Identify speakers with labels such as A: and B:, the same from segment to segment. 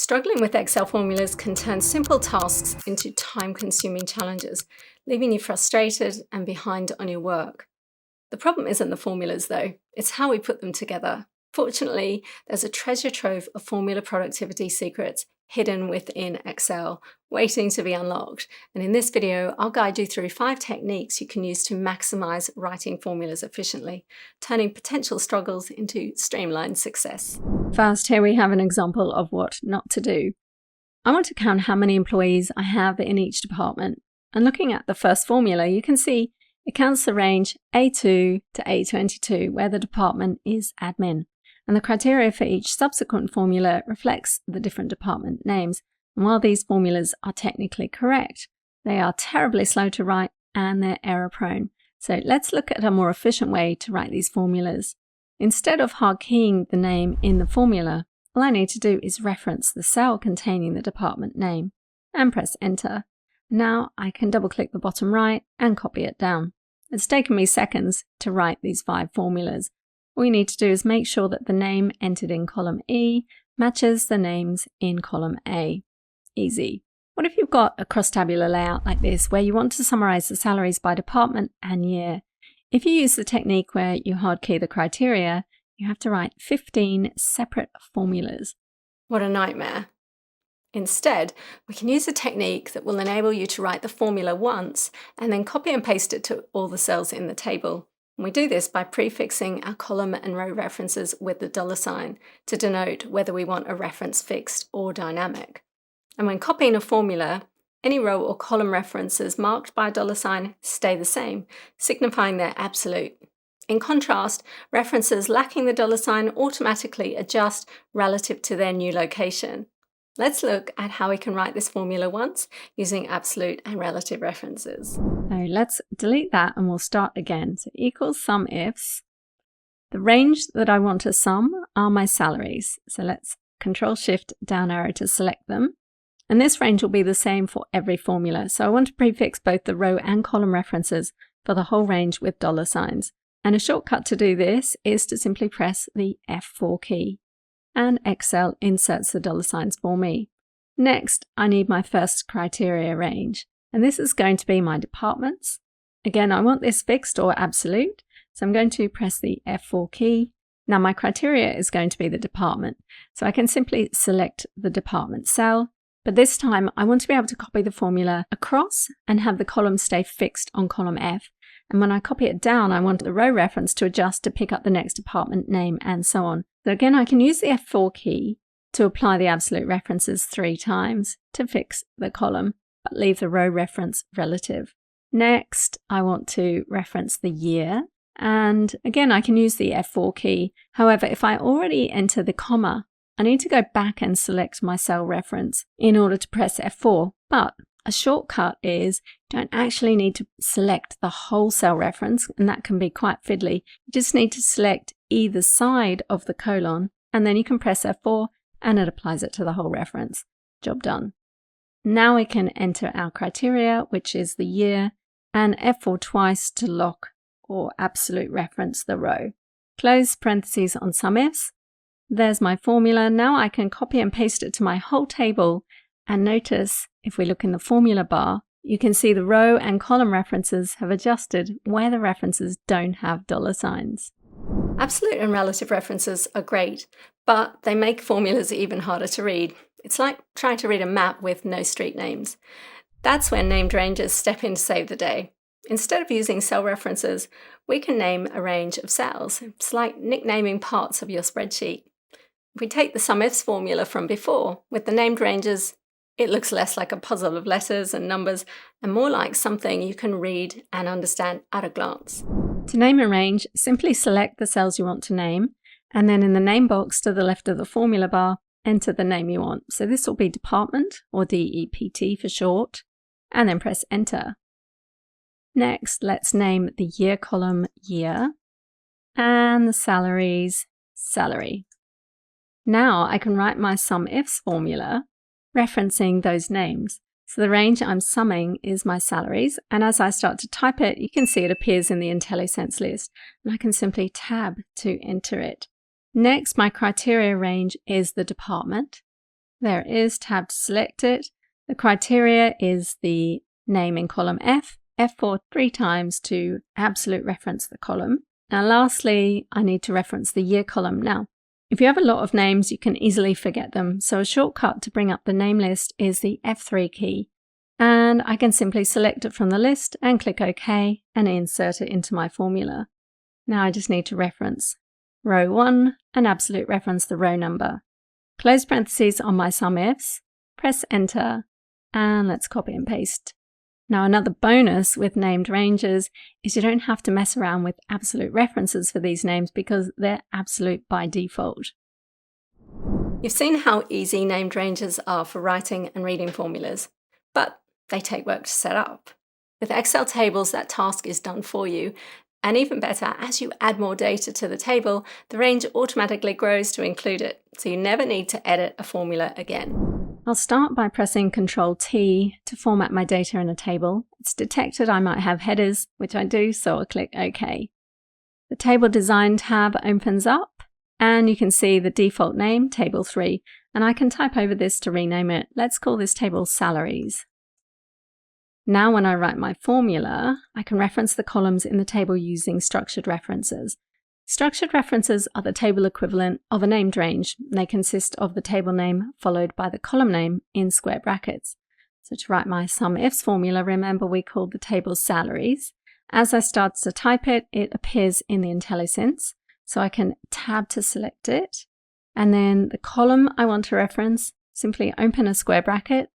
A: Struggling with Excel formulas can turn simple tasks into time-consuming challenges, leaving you frustrated and behind on your work. The problem isn't the formulas though, it's how we put them together. Fortunately, there's a treasure trove of formula productivity secrets hidden within Excel, waiting to be unlocked. And in this video, I'll guide you through 5 techniques you can use to maximize writing formulas efficiently, turning potential struggles into streamlined success. First, here we have an example of what not to do. I want to count how many employees I have in each department. And looking at the first formula, you can see it counts the range A2 to A22, where the department is admin. And the criteria for each subsequent formula reflects the different department names. And while these formulas are technically correct, they are terribly slow to write and they're error prone. So let's look at a more efficient way to write these formulas. Instead of hard keying the name in the formula, all I need to do is reference the cell containing the department name and press enter. Now I can double click the bottom right and copy it down. It's taken me seconds to write these 5 formulas. All you need to do is make sure that the name entered in column E matches the names in column A. Easy. What if you've got a cross-tabular layout like this where you want to summarize the salaries by department and year? If you use the technique where you hard key the criteria, you have to write 15 separate formulas. What a nightmare. Instead, we can use a technique that will enable you to write the formula once and then copy and paste it to all the cells in the table. And we do this by prefixing our column and row references with the $sign to denote whether we want a reference fixed or dynamic. And when copying a formula, any row or column references marked by a $sign stay the same, signifying their absolute. In contrast, references lacking the $sign automatically adjust relative to their new location. Let's look at how we can write this formula once using absolute and relative references. So let's delete that and we'll start again. So equals sum ifs. The range that I want to sum are my salaries. So let's Control Shift down arrow to select them. And this range will be the same for every formula. So I want to prefix both the row and column references for the whole range with $signs. And a shortcut to do this is to simply press the F4 key. And Excel inserts the $signs for me. Next, I need my first criteria range, and this is going to be my departments. Again, I want this fixed or absolute, so I'm going to press the F4 key. Now my criteria is going to be the department, so I can simply select the department cell, but this time I want to be able to copy the formula across and have the column stay fixed on column F. And when I copy it down, I want the row reference to adjust to pick up the next department name and so on. So again, I can use the F4 key to apply the absolute references 3 times to fix the column, but leave the row reference relative. Next, I want to reference the year. And again, I can use the F4 key. However, if I already enter the comma, I need to go back and select my cell reference in order to press F4. But a shortcut is you don't actually need to select the whole cell reference, and that can be quite fiddly. You just need to select either side of the colon, and then you can press F4 and it applies it to the whole reference. Job done. Now we can enter our criteria, which is the year, and F4 twice to lock or absolute reference the row. Close parentheses on sum ifs. There's my formula. Now I can copy and paste it to my whole table. And notice, if we look in the formula bar, you can see the row and column references have adjusted where the references don't have $signs. Absolute and relative references are great, but they make formulas even harder to read. It's like trying to read a map with no street names. That's when named ranges step in to save the day. Instead of using cell references, we can name a range of cells. It's like nicknaming parts of your spreadsheet. If we take the sum ifs formula from before, with the named ranges, it looks less like a puzzle of letters and numbers and more like something you can read and understand at a glance. To name a range, simply select the cells you want to name, and then in the name box to the left of the formula bar, enter the name you want. So this will be department, or DEPT for short, and then press enter. Next, let's name the year column year, and the salaries salary. Now I can write my sum ifs formula referencing those names. So the range I'm summing is my salaries, and as I start to type it, you can see it appears in the IntelliSense list, and I can simply tab to enter it. Next, my criteria range is the department. There it is, tab to select it. The criteria is the name in column F, F4 3 times to absolute reference the column. Now lastly, I need to reference the year column. Now, if you have a lot of names, you can easily forget them. So a shortcut to bring up the name list is the F3 key. And I can simply select it from the list and click OK and insert it into my formula. Now I just need to reference row 1 and absolute reference the row number. Close parentheses on my sum ifs, press enter, and let's copy and paste. Now another bonus with named ranges is you don't have to mess around with absolute references for these names because they're absolute by default. You've seen how easy named ranges are for writing and reading formulas, but they take work to set up. With Excel tables, that task is done for you. And even better, as you add more data to the table, the range automatically grows to include it, so you never need to edit a formula again. I'll start by pressing Ctrl-T to format my data in a table. It's detected I might have headers, which I do, so I'll click OK. The Table Design tab opens up, and you can see the default name, Table 3, and I can type over this to rename it. Let's call this table Salaries. Now when I write my formula, I can reference the columns in the table using structured references. Structured references are the table equivalent of a named range. They consist of the table name followed by the column name in square brackets. So to write my sum ifs formula, remember we called the table Salaries. As I start to type it, it appears in the IntelliSense. So I can tab to select it. And then the column I want to reference, simply open a square bracket.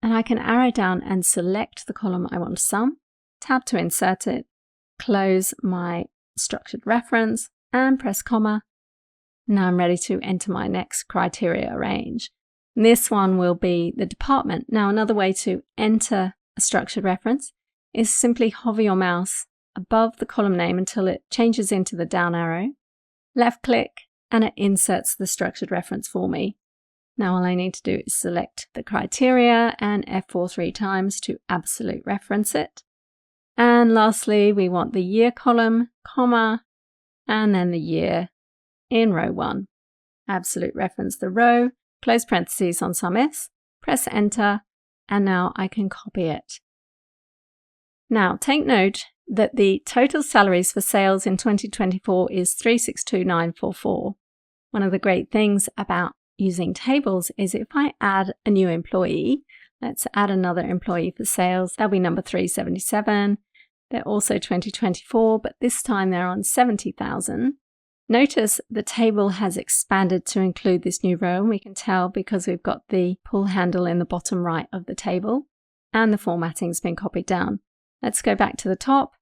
A: And I can arrow down and select the column I want to sum, tab to insert it, close my structured reference, and press comma. Now I'm ready to enter my next criteria range. And this one will be the department. Now another way to enter a structured reference is simply hover your mouse above the column name until it changes into the down arrow, left click, and it inserts the structured reference for me. Now all I need to do is select the criteria and F4 3 times to absolute reference it. And lastly, we want the year column, comma, and then the year in row 1. Absolute reference the row, close parentheses on sum ifs, press enter, and now I can copy it. Now take note that the total salaries for sales in 2024 is 362,944. One of the great things about using tables is if I add a new employee, let's add another employee for sales, that'll be number 377. They're also 2024, but this time they're on 70,000. Notice the table has expanded to include this new row, and we can tell because we've got the pull handle in the bottom right of the table, and the formatting's been copied down. Let's go back to the top.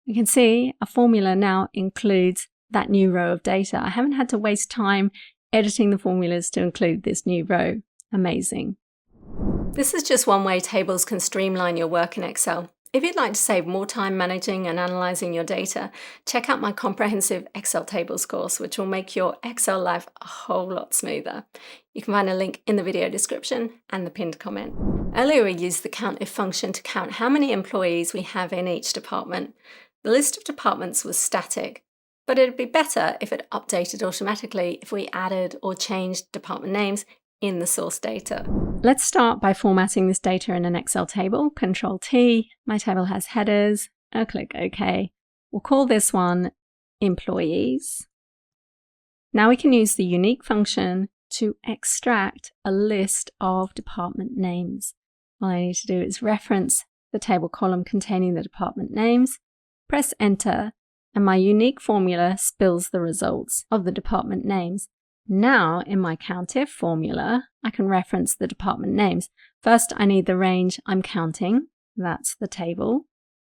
A: You can see a formula now includes that new row of data. I haven't had to waste time editing the formulas to include this new row. Amazing. This is just one way tables can streamline your work in Excel. If you'd like to save more time managing and analyzing your data, check out my comprehensive Excel tables course, which will make your Excel life a whole lot smoother. You can find a link in the video description and the pinned comment. Earlier we used the COUNTIF function to count how many employees we have in each department. The list of departments was static, but it'd be better if it updated automatically if we added or changed department names in the source data. Let's start by formatting this data in an Excel table. Ctrl-T, my table has headers, I'll click OK. We'll call this one Employees. Now we can use the unique function to extract a list of department names. All I need to do is reference the table column containing the department names, press enter, and my unique formula spills the results of the department names. Now, in my COUNTIF formula, I can reference the department names. First, I need the range I'm counting. That's the table.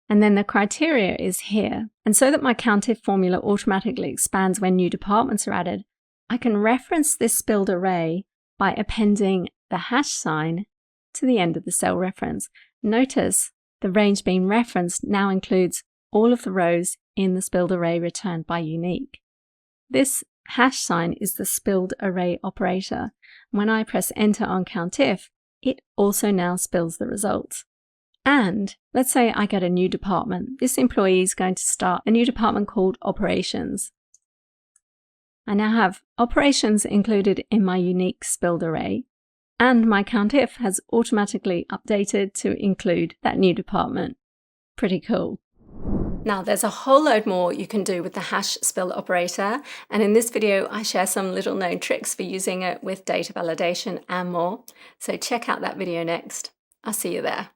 A: And then the criteria is here. And so that my COUNTIF formula automatically expands when new departments are added, I can reference this spilled array by appending the hash sign to the end of the cell reference. Notice the range being referenced now includes all of the rows in the spilled array returned by unique. This hash sign is the spilled array operator. When I press enter on COUNTIF, it also now spills the results. And let's say I get a new department. This employee is going to start a new department called Operations. I now have operations included in my unique spilled array. And my COUNTIF has automatically updated to include that new department. Pretty cool. Now there's a whole load more you can do with the hash spill operator, and in this video I share some little known tricks for using it with data validation and more. So check out that video next. I'll see you there.